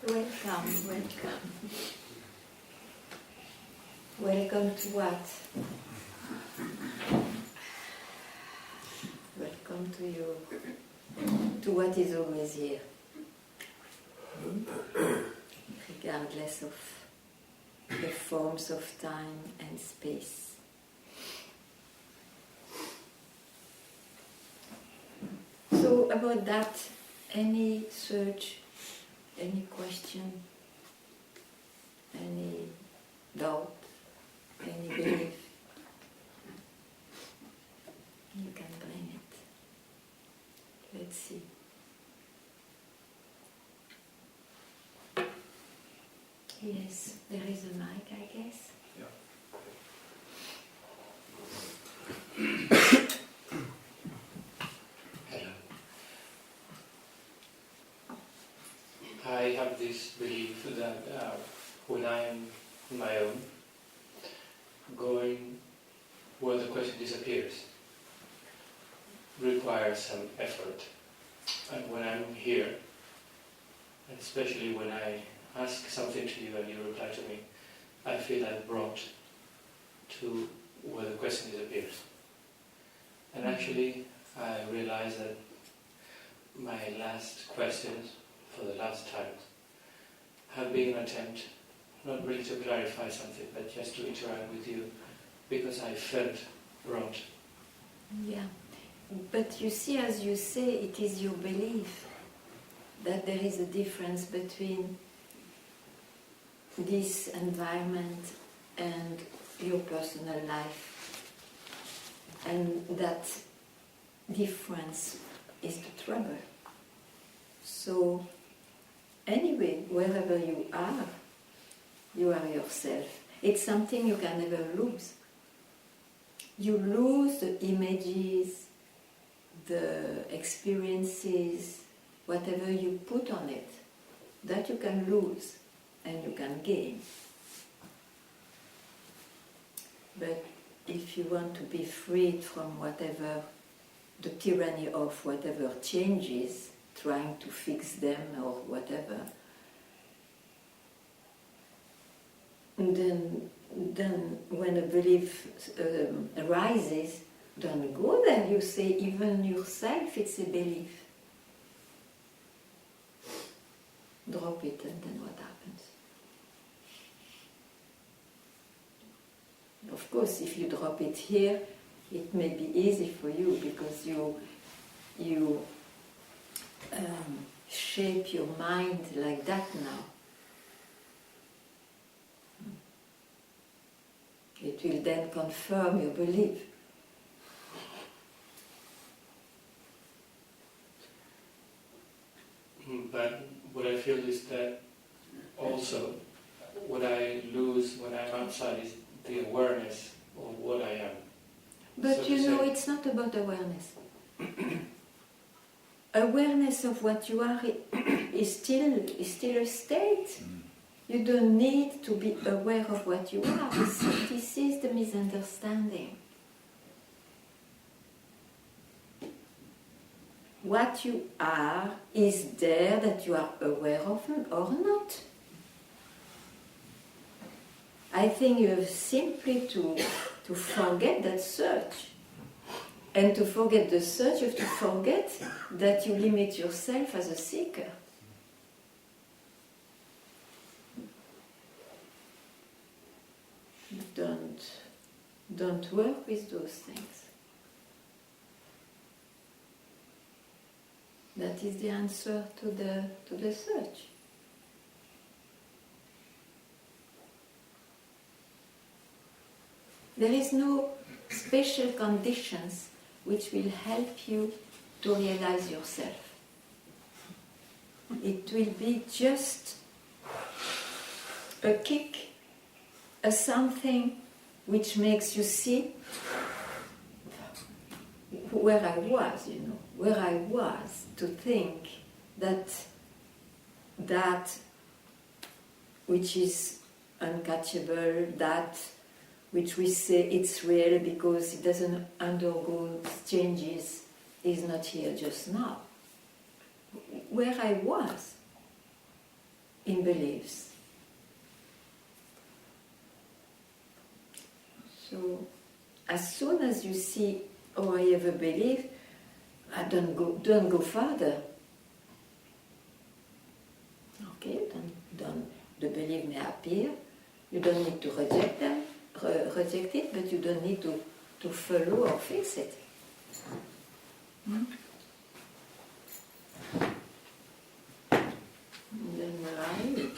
Welcome, welcome. Welcome to what? Welcome to you, to what is always here, regardless of the forms of time and space. So about that, any search, any question, any doubt, any belief, you can bring it. Let's see. Yes, there is a mic, I guess. I have this belief that when I am on my own, going where the question disappears requires some effort. And when I'm here, and especially when I ask something to you and you reply to me, I feel I'm brought to where the question disappears. And actually, I realize that my last questions for the last times have been an attempt not really to clarify something but just to interact with you because I felt brought. Yeah, but you see, as you say, it is your belief that there is a difference between this environment and your personal life, and that difference is the trouble. So anyway, wherever you are yourself. It's something you can never lose. You lose the images, the experiences, whatever you put on it, that you can lose and you can gain. But if you want to be freed from whatever, the tyranny of whatever changes, trying to fix them or whatever, then when a belief arises, don't go there. You say even yourself it's a belief. Drop it, and then what happens? Of course, if you drop it here, it may be easy for you because you shape your mind like that now. It will then confirm your belief. But what I feel is that also what I lose when I'm outside is the awareness of what I am. But so you know, it's not about awareness. Awareness of what you are is still a state. You don't need to be aware of what you are. This is the misunderstanding. What you are is there that you are aware of or not. I think you have simply to forget that search. And to forget the search, you have to forget that you limit yourself as a seeker. Don't work with those things. That is the answer to the search. There is no special conditions which will help you to realize yourself. It will be just a kick, a something which makes you see where I was, where I was, to think that which is uncatchable, that which we say it's real because it doesn't undergo changes, is not here just now. Where I was. in beliefs. So, as soon as you see, oh, I have a belief, don't go further. Okay, the belief may appear. You don't need to reject it, but you don't need to follow or fix it. And then where are you?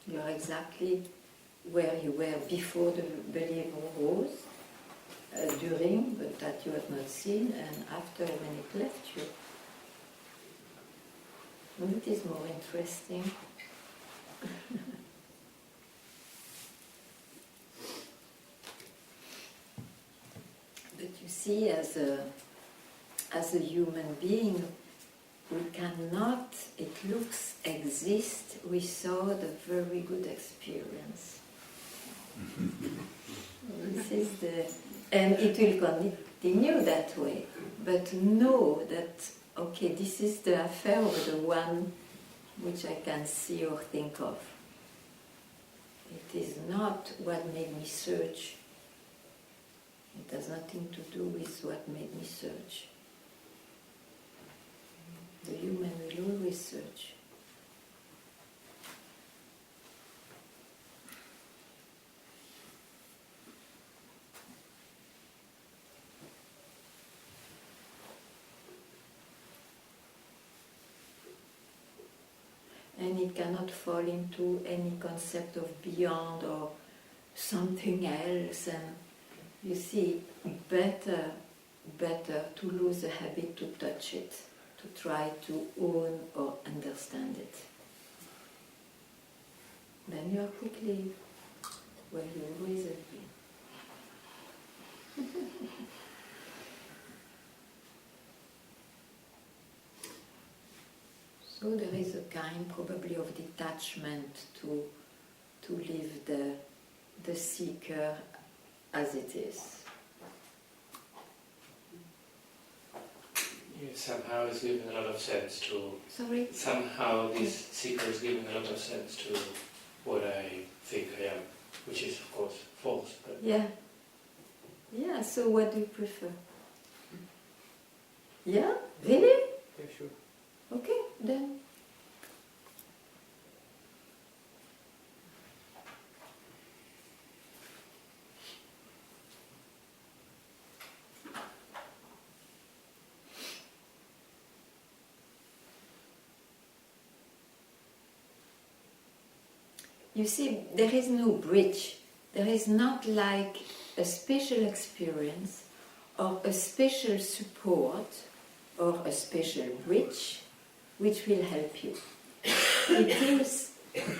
You're exactly where you were before the belief arose, during, but that you have not seen, and after when it left you. And it is more interesting. But you see, as a human being, we cannot, it looks, exist without a very good experience. This is and it will continue that way. But know that, okay, this is the affair of the one which I can see or think of. It is not what made me search. It has nothing to do with what made me search. The human will always search. And it cannot fall into any concept of beyond or something else. And you see, better to lose the habit to touch it, to try to own or understand it. Then you are quickly where you always have been. So there is a kind probably of detachment to leave the seeker as it is. Yeah, somehow it's giving a lot of sense to... Sorry? Somehow this seeker is giving a lot of sense to what I think I am, which is of course false. But Yeah. Yeah, so what do you prefer? Yeah? Really? yeah, sure. Okay, then. You see, there is no bridge. There is not like a special experience or a special support or a special bridge which will help you. It is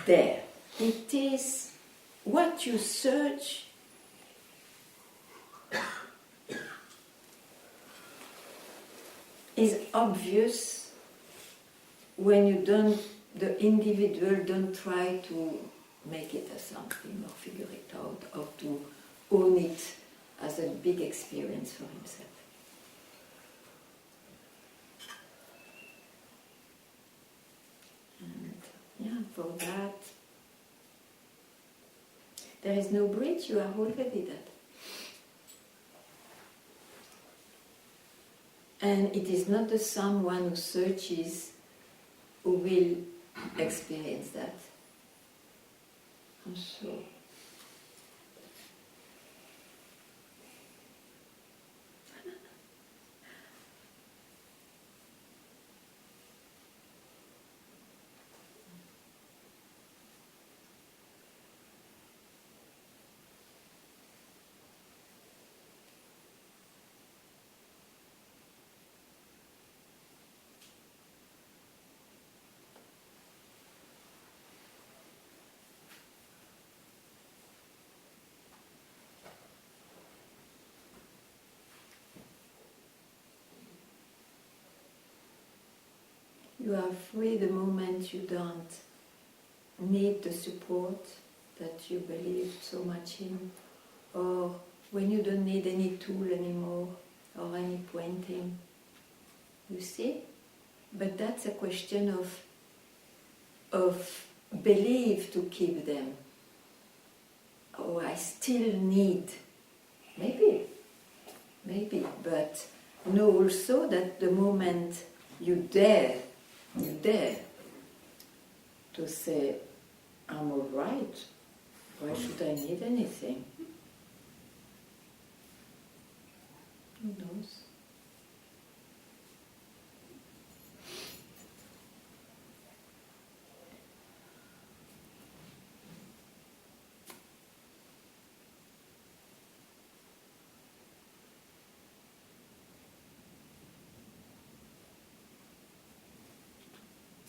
there. It is what you search. Is obvious when you don't, the individual don't try to make it as something or figure it out or to own it as a big experience for himself. And yeah, for that, there is no bridge, you are already that. And it is not the someone who searches who will experience that. And so, you are free the moment you don't need the support that you believe so much in, or when you don't need any tool anymore, or any pointing. You see? But that's a question of belief to keep them. Oh, I still need, maybe, but know also that the moment you dare to say, I'm all right, why should I need anything? Who knows?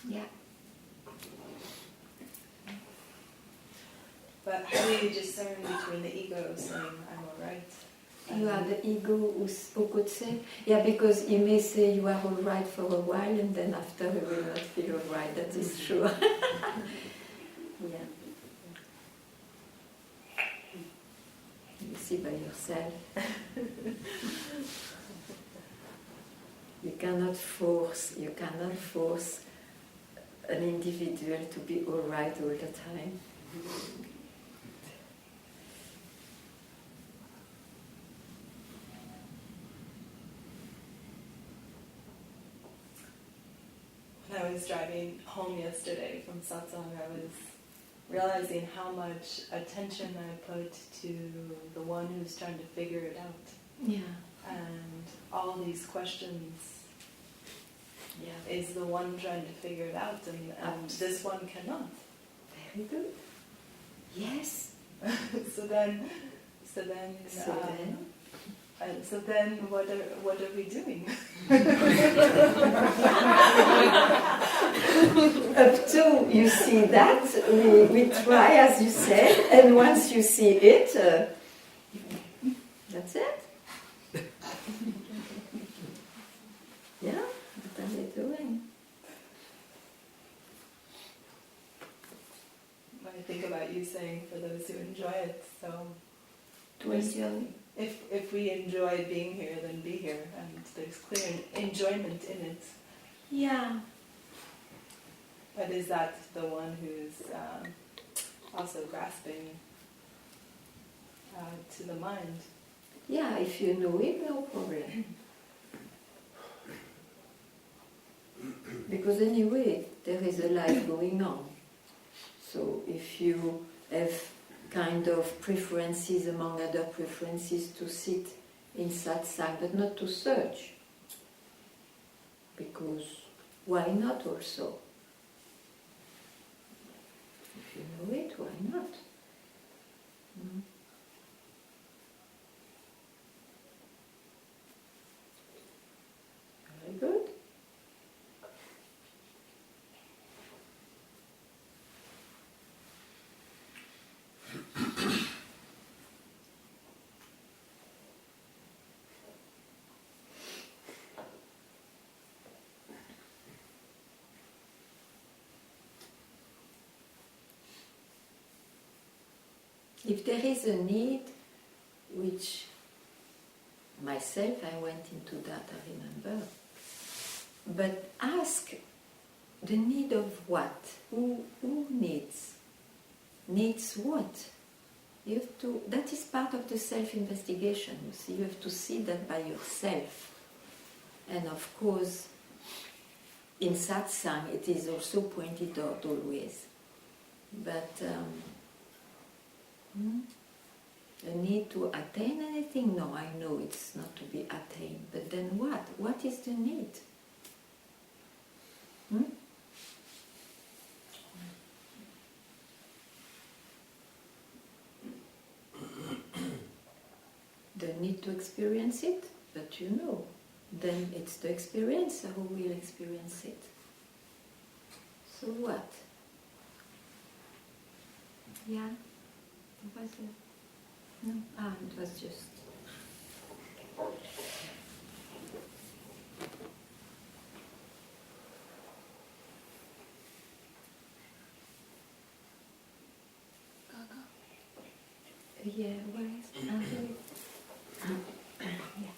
Yeah. But how do you discern between the ego saying, I'm all right? You are the ego who could say, yeah, because you may say you are all right for a while and then after you will not feel all right. That is true. Yeah. You see by yourself. You cannot force an individual to be all right all the time. When I was driving home yesterday from satsang, I was realizing how much attention I put to the one who's trying to figure it out. Yeah. And all these questions Yeah. is the one trying to figure it out, and this one cannot. Very good. Yes. So then, what are we doing? Up to you see that, we try as you said, and once you see it, that's it. Yeah, what are we doing? I think about you saying for those who enjoy it, so To enjoy. if we enjoy being here, then be here, and there's clear enjoyment in it. Yeah. But is that the one who's also grasping to the mind? Yeah, if you know it, no problem. Because anyway, there is a life going on. So if you have kind of preferences among other preferences to sit in satsang, but not to search. Because why not also? If you know it, why not? Very good. If there is a need, which myself I went into that, I remember, but ask the need of what? Who needs? Needs what? You have to, that is part of the self-investigation, you see, you have to see that by yourself. And of course, in satsang it is also pointed out always. But a need to attain anything? No, I know it's not to be attained. But then what? What is the need? The need to experience it, but you know. Then it's the experiencer who will experience it. So what? Yeah? Was it? No? It was just... Yeah, where is it? Yeah.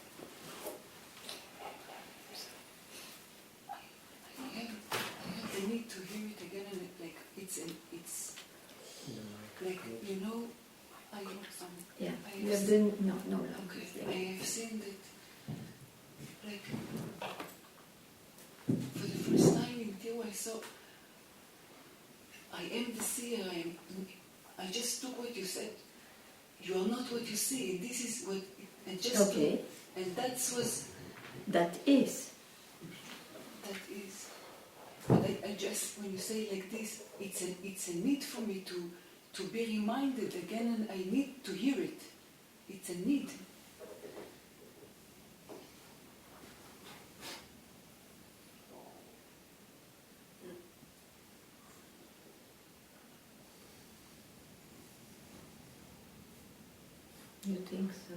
it's like, you know, Yeah, I you have have no. okay, I have seen that, like, for the first time in Teo, I saw, I am the seer, I just took what you said. You are not what you see, this is what, and just Okay. and that is. That is. But I just, when you say like this, it's a need for me to be reminded again, and I need to hear it. It's a need. You think so?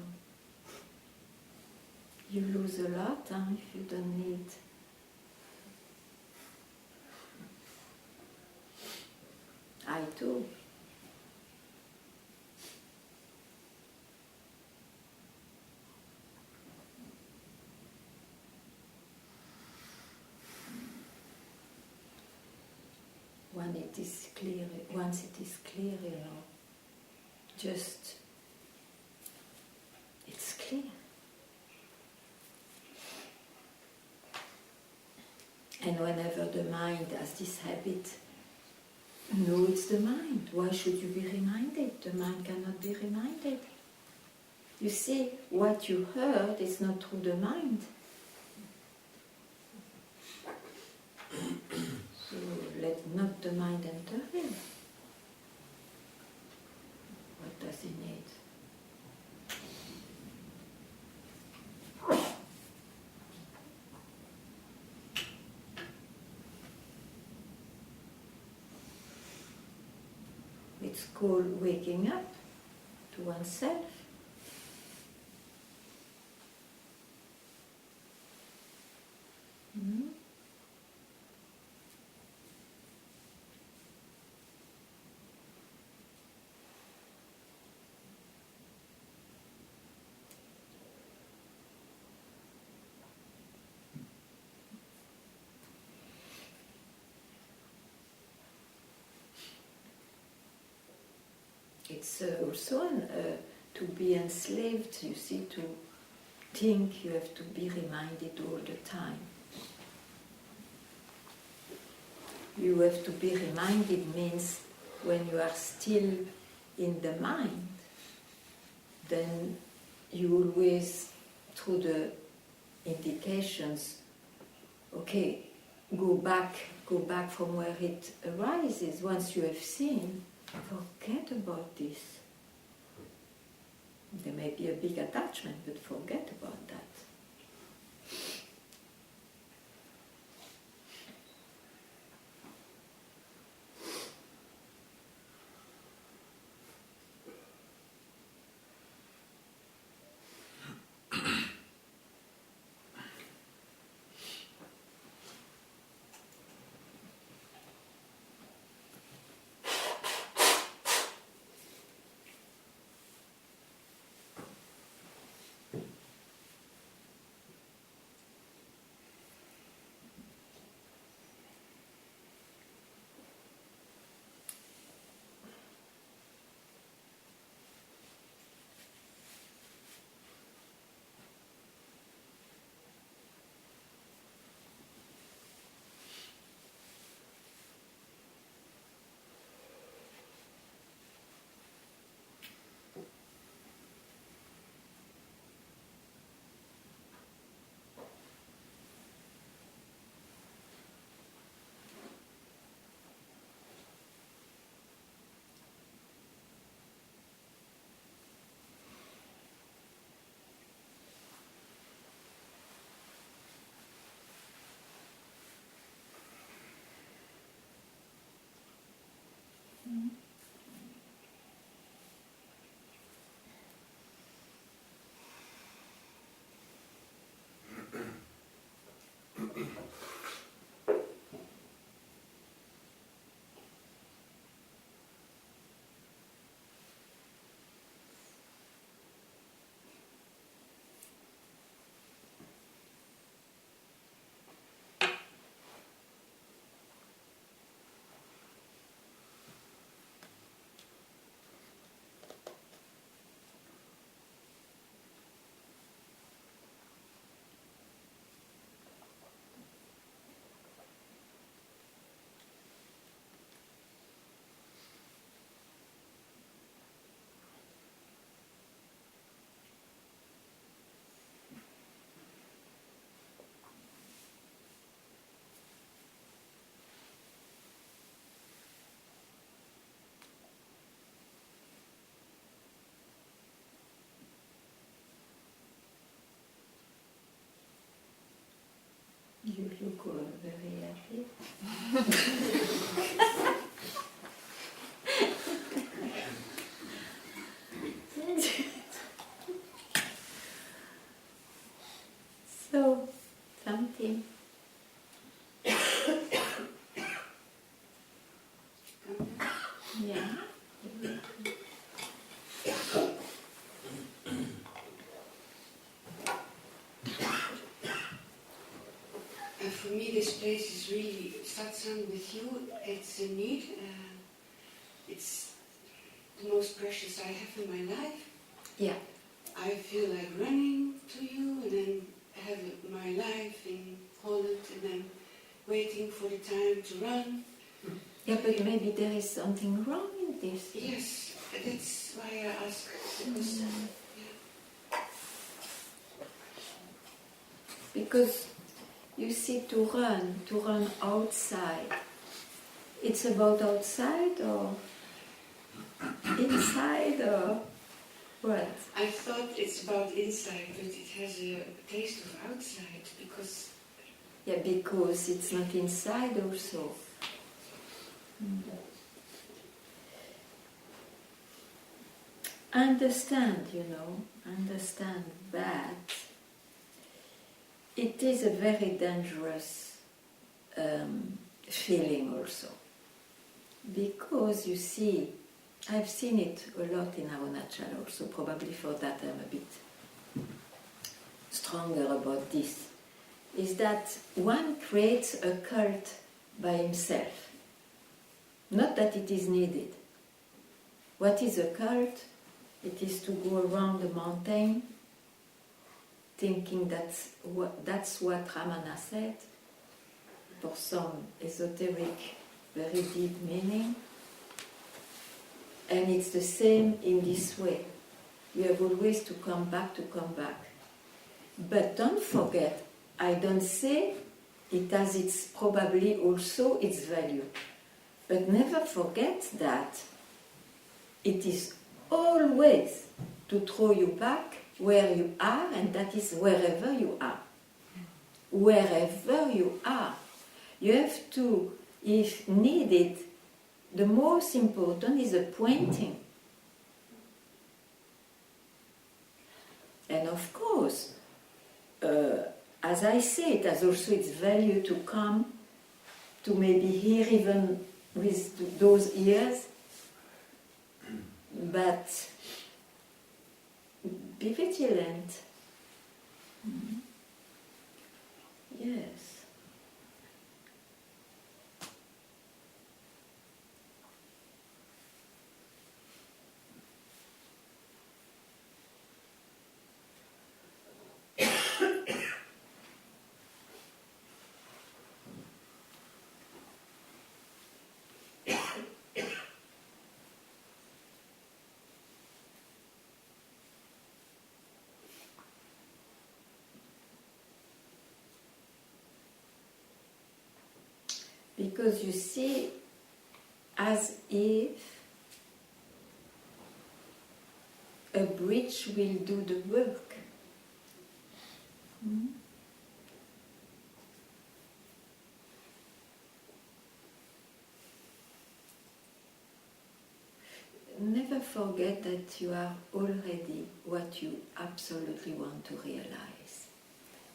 You lose a lot if you don't need. I too. Once it is clear, just it's clear. And whenever the mind has this habit, no, it's the mind. Why should you be reminded? The mind cannot be reminded. You see, what you heard is not through the mind. So let not the mind enter in. What does it need? It's called waking up to oneself. Mm-hmm. It's also to be enslaved, you see, to think you have to be reminded all the time. You have to be reminded means when you are still in the mind, then you always, through the indications, okay, go back from where it arises. Once you have seen, forget about this. There may be a big attachment, but forget about that. You look all very happy. So, something. Yeah. For me, this place is really satsang with you. It's a need. It's the most precious I have in my life. Yeah. I feel like running to you and then have my life in Holland and then waiting for the time to run. Yeah, but maybe there is something wrong in this. Yes, that's why I ask. Because, Because you see, to run outside, it's about outside or inside or what? I thought it's about inside, but it has a taste of outside because Yeah, because it's not inside also. Understand that it is a very dangerous feeling also. Because you see, I've seen it a lot in Arunachal also, probably for that I'm a bit stronger about this, is that one creates a cult by himself. Not that it is needed. What is a cult? It is to go around the mountain thinking that's what Ramana said, for some esoteric, very deep meaning. And it's the same in this way. You have always to come back. But don't forget, I don't say it has its probably also its value. But never forget that it is always to throw you back where you are, and that is wherever you are. Wherever you are. You have to, if needed, the most important is the pointing. And of course, as I say, it has also its value to come, to maybe hear even with those ears, but be vigilant. Yes. Because you see, as if a bridge will do the work. Never forget that you are already what you absolutely want to realize.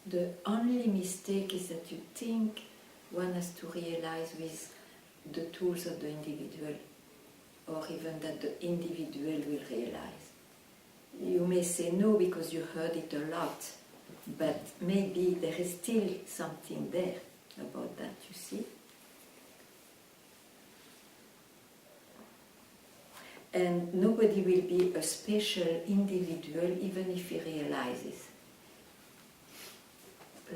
The only mistake is that you think one has to realize with the tools of the individual, or even that the individual will realize. You may say no because you heard it a lot, but maybe there is still something there about that, you see. And nobody will be a special individual even if he realizes.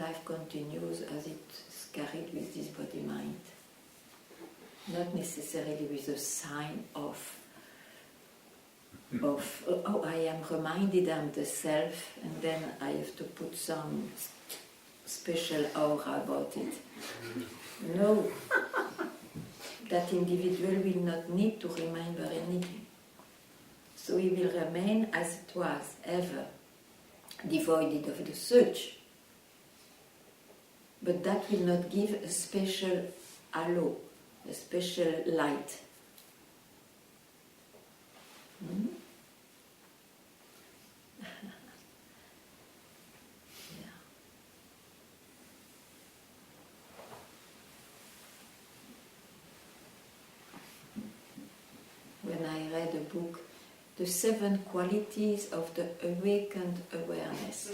Life continues as it's carried with this body-mind. Not necessarily with a sign of oh, I am reminded I'm the self, and then I have to put some special aura about it. No. That individual will not need to remember anything. So he will remain as it was, ever, devoid of the search. but that will not give a special halo, a special light. Hmm? Yeah. When I read a book, The 7 Qualities of the Awakened Awareness.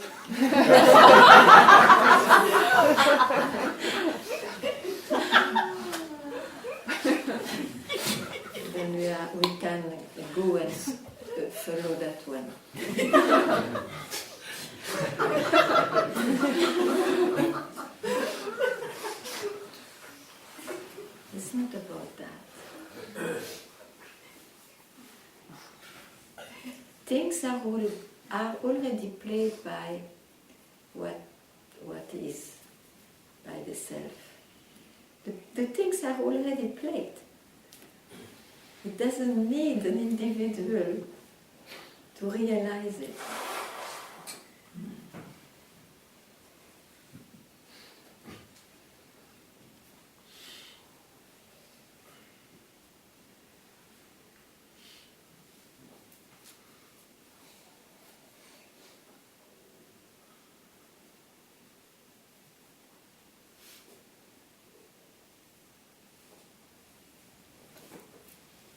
Then we can go and follow that one. It's not about that. Things are already played by what is, by the self. The things are already played. It doesn't need an individual to realize it.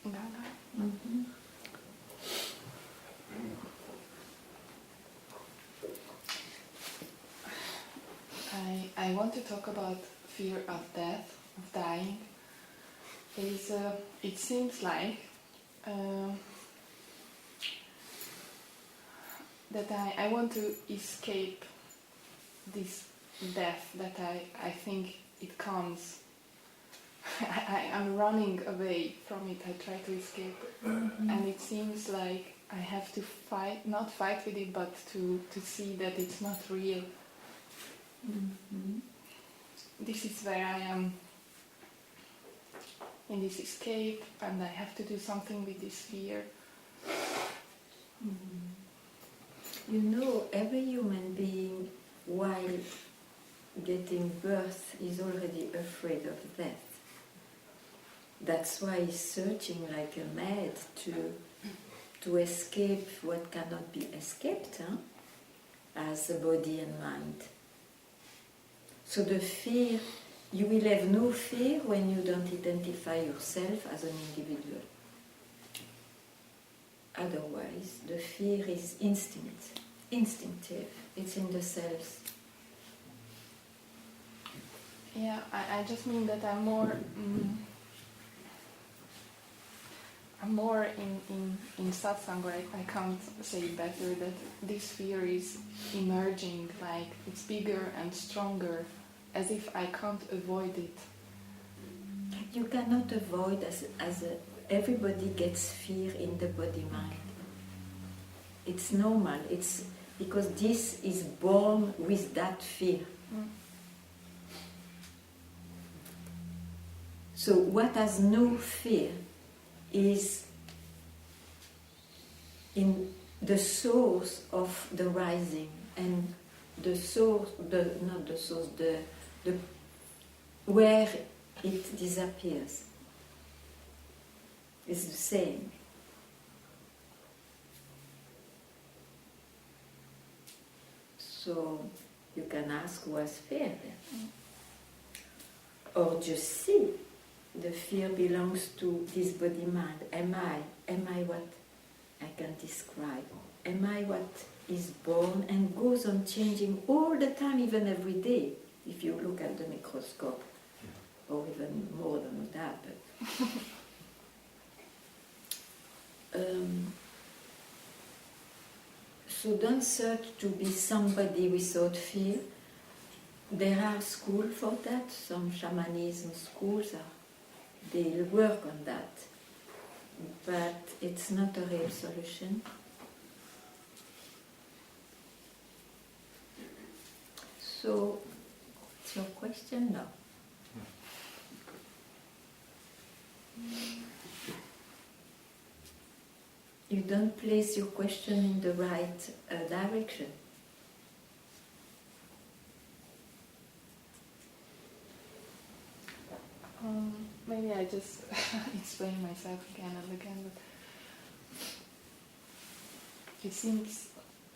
Ganga. Mm-hmm. I want to talk about fear of death, of dying. It seems like that I want to escape this death, that I think it comes. I'm running away from it, I try to escape. Mm-hmm. And it seems like I have to not fight with it, but to see that it's not real. Mm-hmm. This is where I am in this escape, and I have to do something with this fear. You know, every human being, while getting birth, is already afraid of death. That's why he's searching like a mad to escape what cannot be escaped, as a body and mind. So the fear, you will have no fear when you don't identify yourself as an individual. Otherwise, the fear is instinctive. It's in the cells. Yeah, I just mean that I'm more in satsang, where I can't say it better, that this fear is emerging, like it's bigger and stronger, as if I can't avoid it. You cannot avoid, everybody gets fear in the body-mind. It's normal. It's because this is born with that fear. So what has no fear is in the source of the rising, and the source, not the source, the where it disappears. It's the same. So you can ask, what's fear then? Or just see, the fear belongs to this body-mind. Am I what I can describe? Am I what is born and goes on changing all the time, even every day, if you look at the microscope, or even more than that. But so don't search to be somebody without fear. There are schools for that. Some shamanism schools they work on that, but it's not a real solution. So, it's your question now. You don't place your question in the right direction. Maybe I just explain myself again and again, but it seems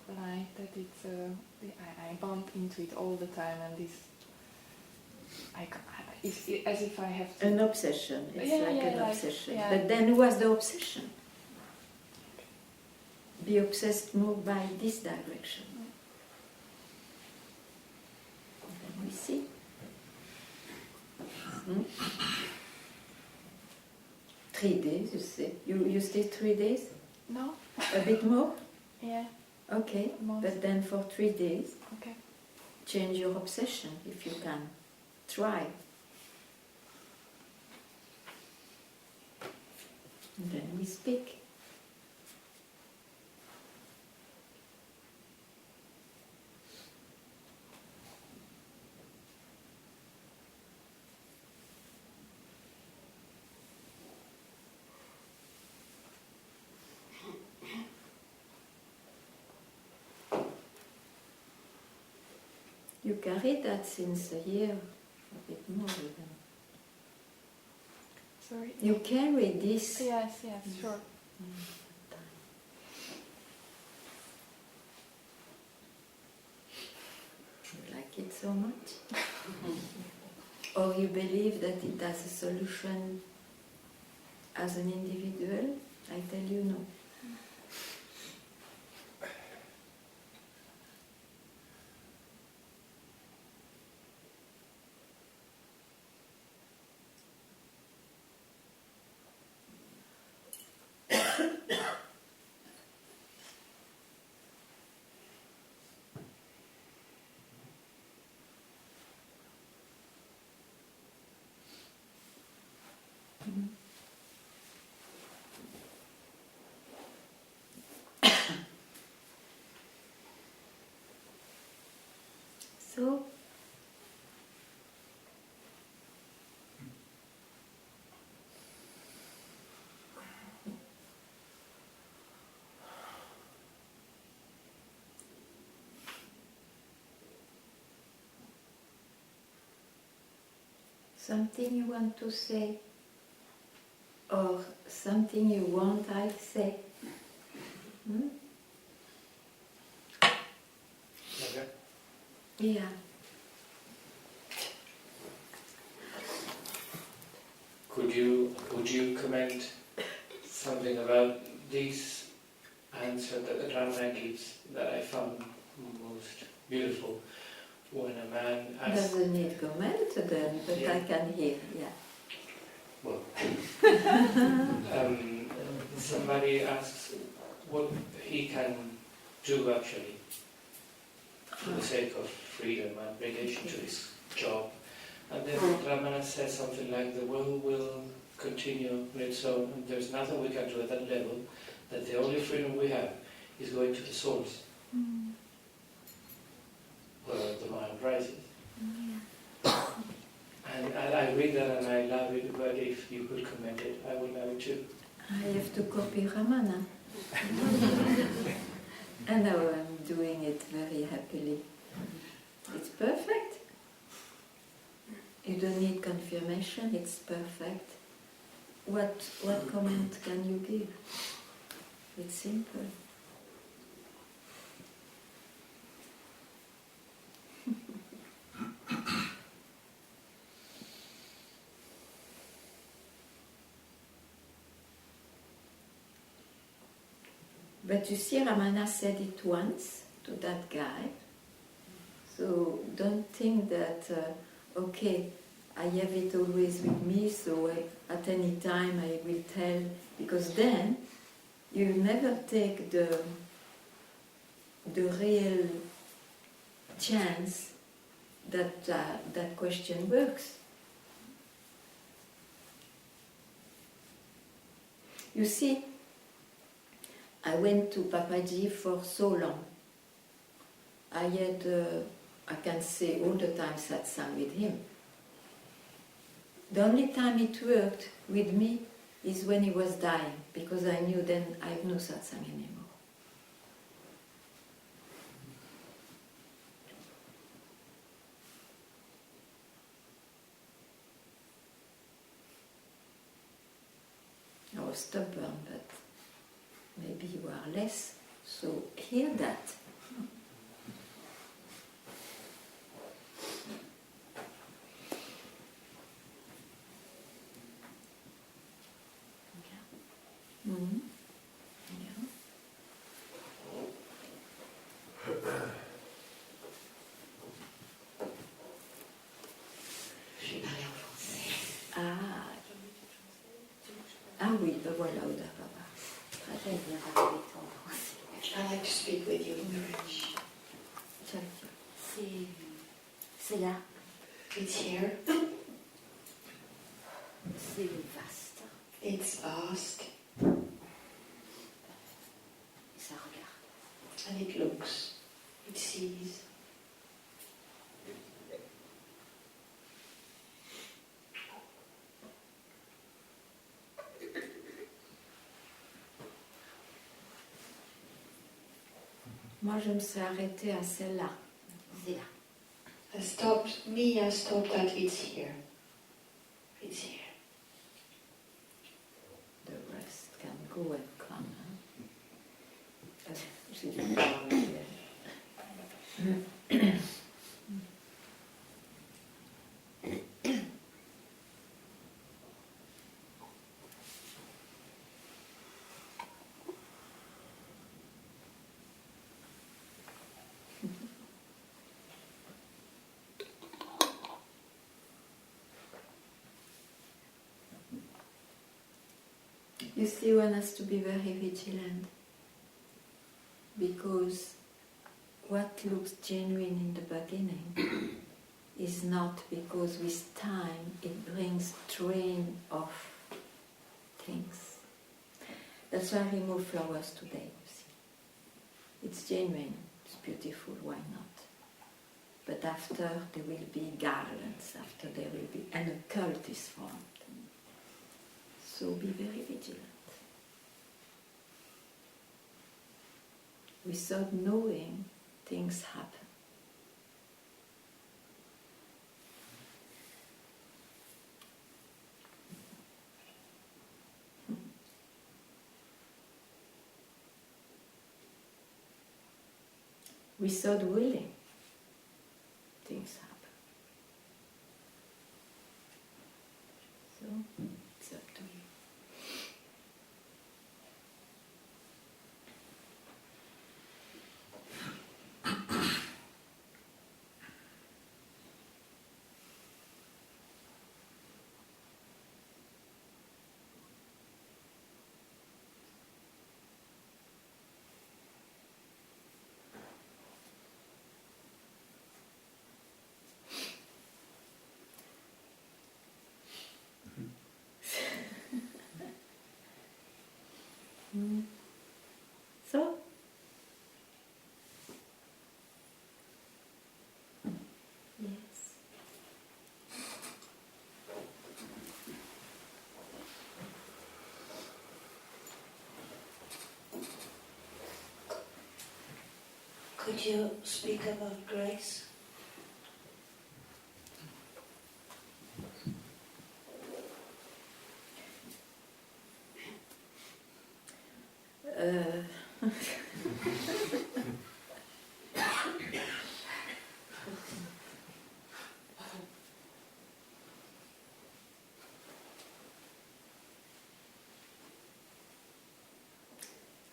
like that it's I bump into it all the time, and this it's as if I have to. An obsession. It's an like, obsession. yeah. But then what's the obsession? Be obsessed more by this direction. Then we see. Hmm? 3 days, you say. You stay 3 days? No. A bit more? Yeah. Okay. Month. But then for 3 days, Okay. change your obsession if you can. Try. And then we speak. You carry that since a year, a bit more even. Sorry. You carry this. Yes, sure. You like it so much? Or you believe that it has a solution as an individual? I tell you no. So, something you want to say, or something you want I say? Hmm? Okay. Yeah. Would you comment something about this answer that the Ramana gives that I found most beautiful when a man asks? Doesn't need comment then, but Yeah. I can hear, yeah. Well, somebody asks what he can do actually for the sake of freedom and relation to his job. And then Ramana says something like the world will continue on its own and there's nothing we can do at that level, that the only freedom we have is going to the source where the mind rises. And I read that and I love it, but if you could comment it, I would love it too. I have to copy Ramana. And now I'm doing it very happily. It's perfect. You don't need confirmation, it's perfect. What comment can you give? It's simple. But you see, Ramana said it once to that guy. So don't think that, okay, I have it always with me, so at any time I will tell, because then you never take the real chance that that question works. You see, I went to Papaji for so long. I had, I can say all the time, satsang with him. The only time it worked with me is when he was dying, because I knew then I have no satsang anymore. more stubborn, but maybe you are less. So hear that. Mhm. Yeah. Je vais parler en français. Ah. Ah oui, ben voilà, Oda Baba. Très bien parler avec toi en français. I like to speak with you in French. Tiens, tiens. C'est là, It's here. c'est vaste. It's vast. Ça regarde. And it looks. It sees. Moi, je me suis arrêtée à celle-là. C'est là. I stopped at it's here. It's here. The rest can go and come. Hein? Je dis pas en anglais. You see, one has to be very vigilant because what looks genuine in the beginning is not, because with time it brings train of things. That's why I remove flowers today, you see. It's genuine, it's beautiful, why not? But after there will be garlands, after there will be, and a cult is formed. So be very vigilant. Without knowing, things happen. Without willing, things happen. So it's up to you. So, yes. Could you speak about grace?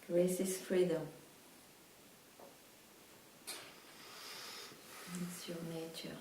Grace is freedom. It's your nature.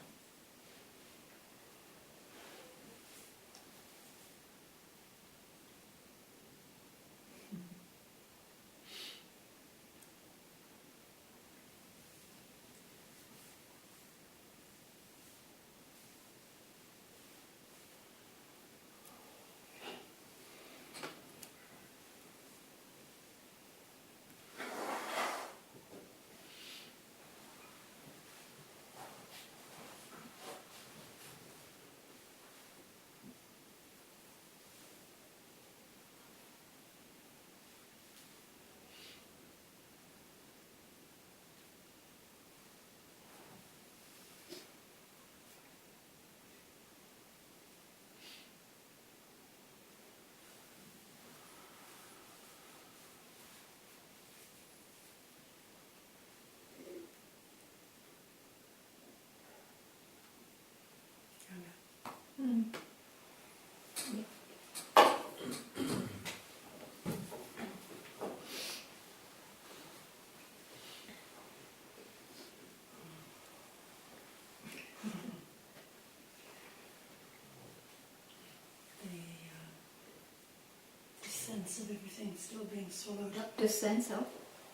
sense of everything still being swallowed up. The sense of?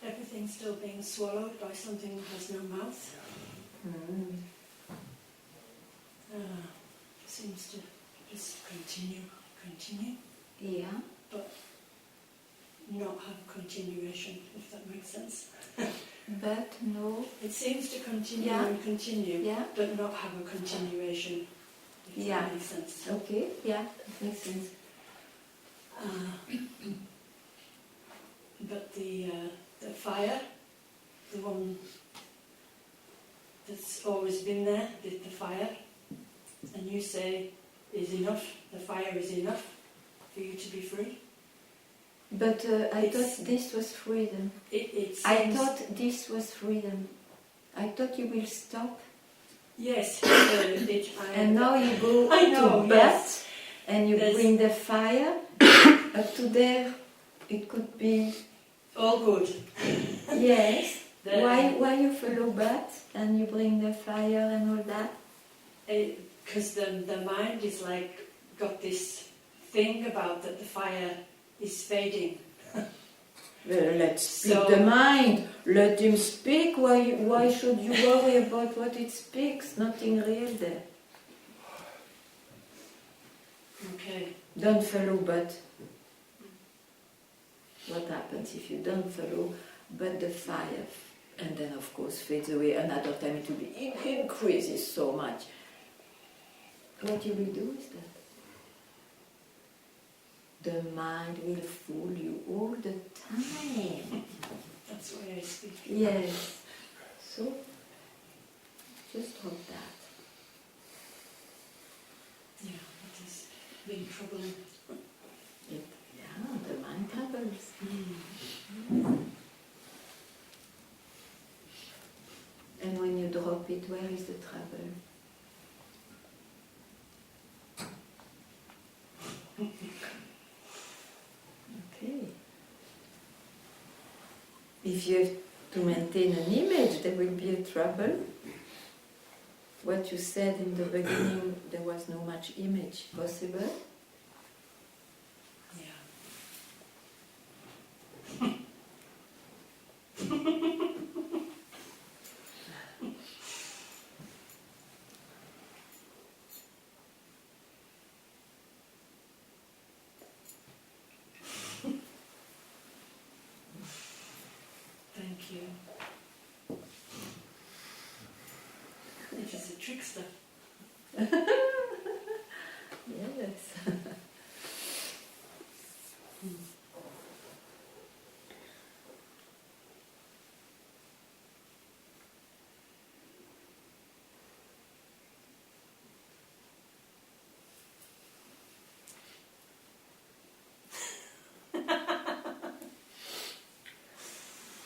Everything still being swallowed by something that has no mouth. Seems to just continue, Yeah. but not have a continuation, if that makes sense. But no. It seems to continue Yeah. and continue, Yeah. but not have a continuation, if Yeah. that makes sense. Okay. Yeah. That makes sense. But the fire, the one that's always been there, the fire, and you say is enough, the fire is enough for you to be free. But I thought this was freedom. It I seems, thought this was freedom. I thought you will stop. yes, And now you go I know, to yes. bat and you There's- bring the fire. Up to there, it could be all good. yes. The- Why you follow bat and you bring the fire and all that? Because the mind is like got this thing about that the fire is fading. Well, let's speak So- the mind. Let him speak. Why should you worry about what it speaks? Nothing real there. Okay. Don't follow but. What happens if you don't follow but the fire? And then of course fades away. Another time it will be increases so much. What you will do is that the mind will fool you all the time. That's why I speak. Yes. So just hold that. Yeah, it has been troubling. Yeah, the mind troubles. And when you drop it, where is the trouble? Okay. If you have to maintain an image, there will be a trouble. What you said in the beginning, there was no much image possible. Yeah. Thank you. It is a trickster. Yes.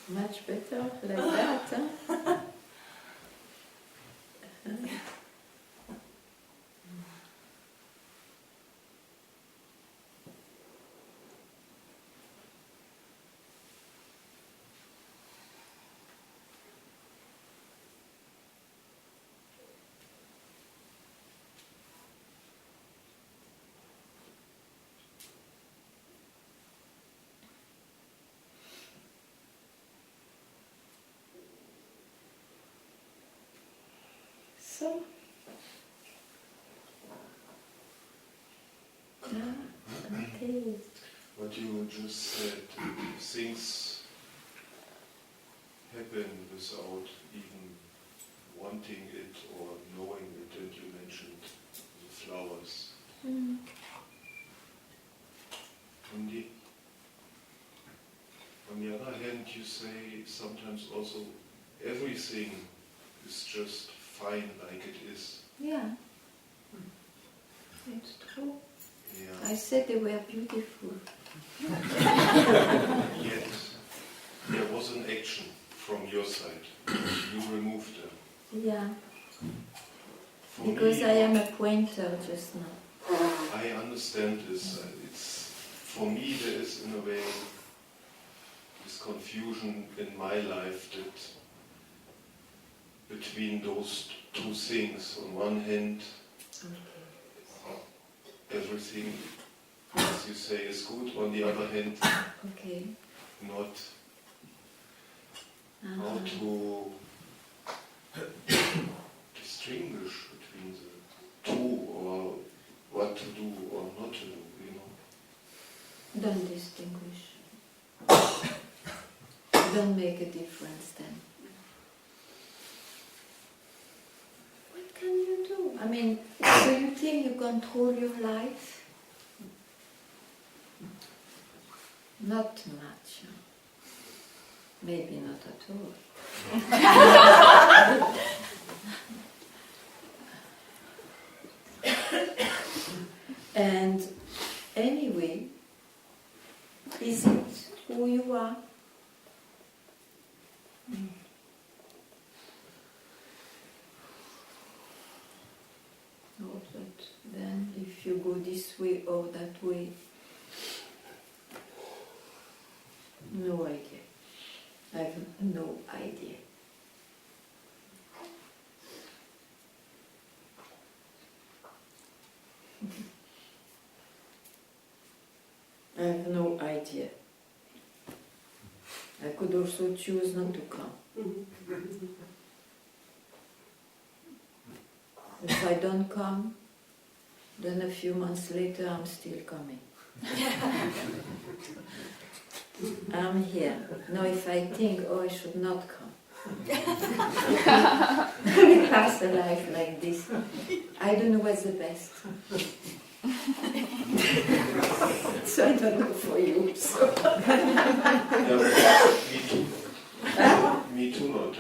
Much better like that, huh? So, okay. What you just said, things happen without even wanting it or knowing it, and you mentioned the flowers. Mm. On the other hand, you say sometimes also everything is just fine like it is. Yeah, it's true. Yeah. I said they were beautiful. Yet there was an action from your side. You removed them. Yeah, For because me, I am a pointer just now. I understand this. For me, there is in a way this confusion in my life that between those two things. On one hand, everything is you say is good. On the other hand, Okay. not how to distinguish between the two, or what to do or not to do, you know. Don't distinguish. Don't make a difference then. What can you do? I mean, do you think you control your life? Not much. Huh? Maybe not at all. And anyway, is it who you are? Or that then if you go this way or that way, no idea. I have no idea. I have no idea. I could also choose not to come. If I don't come, then a few months later I'm still coming. I'm here. Now if I think, oh, I should not come. I pass a life like this. I don't know what's the best. So I don't know for you. So. Yeah, me too. Me too, not.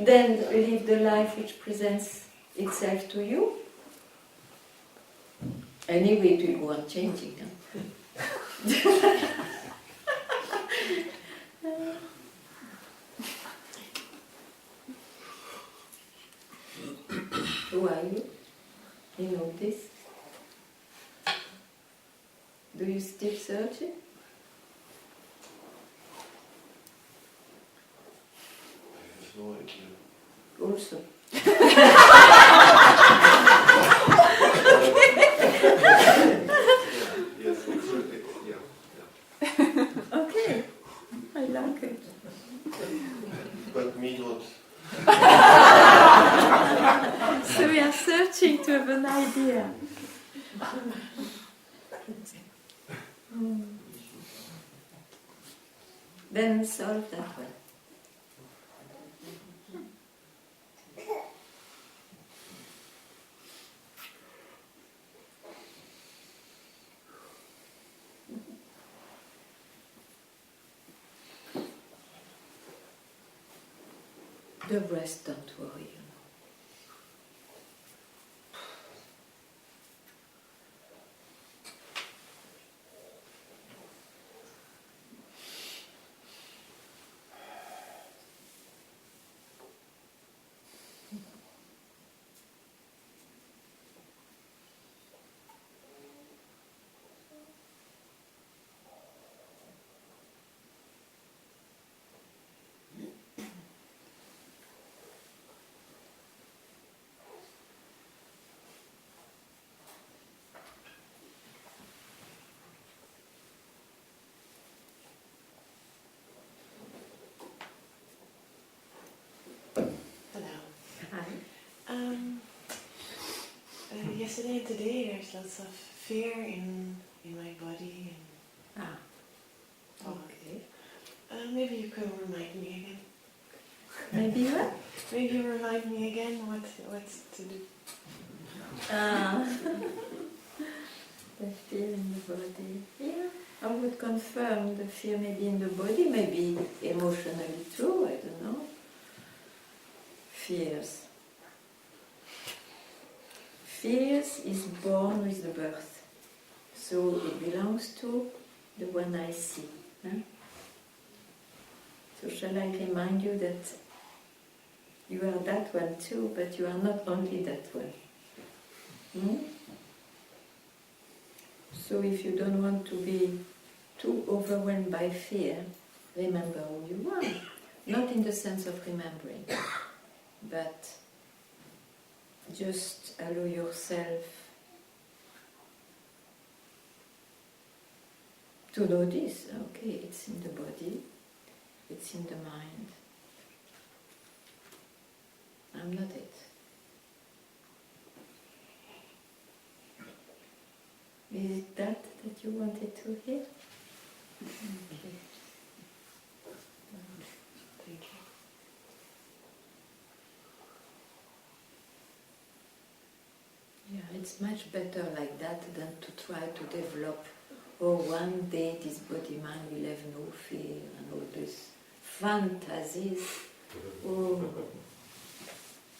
Then live the life which presents itself to you. Anyway, it will go on changing. Huh? Who are you? You know this? Do you still search it? I have no idea. Also. Yes, yeah. Okay, I like it. But me not. So we are searching to have an idea. Then solve that one. The rest, don't worry. Yesterday and today there's lots of fear in my body. And, Okay. maybe you could remind me again. Maybe what? Maybe you remind me again what to do. The fear in the body. Yeah, I would confirm the fear maybe in the body, maybe emotionally too, I don't know. Fears. Fears is born with the birth. So it belongs to the one I see. Huh? So shall I remind you that you are that one too, but you are not only that one. So if you don't want to be too overwhelmed by fear, remember who you are. Not in the sense of remembering, but just allow yourself to know this. Okay, it's in the body, it's in the mind. I'm not it. Is it that you wanted to hear? Okay. Thank you. Yeah, it's much better like that than to try to develop, oh, one day this body-mind will have no fear and all these fantasies. Oh,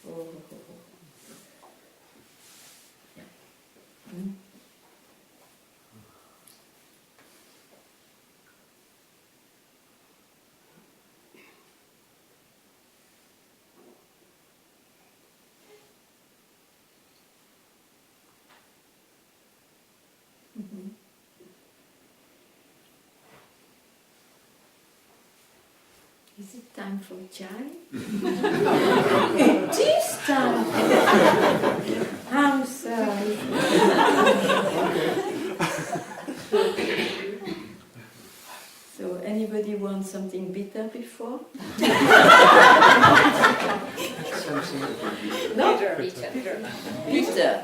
oh. Yeah. Hmm? Mhm. Is it time for chai? It is time. I'm sorry. So, anybody want something bitter before? No?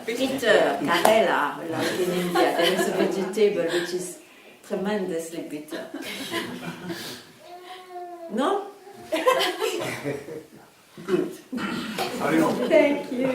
Bitter, Karela, like in India. There is a vegetable which is tremendously bitter. No? Good. Thank you.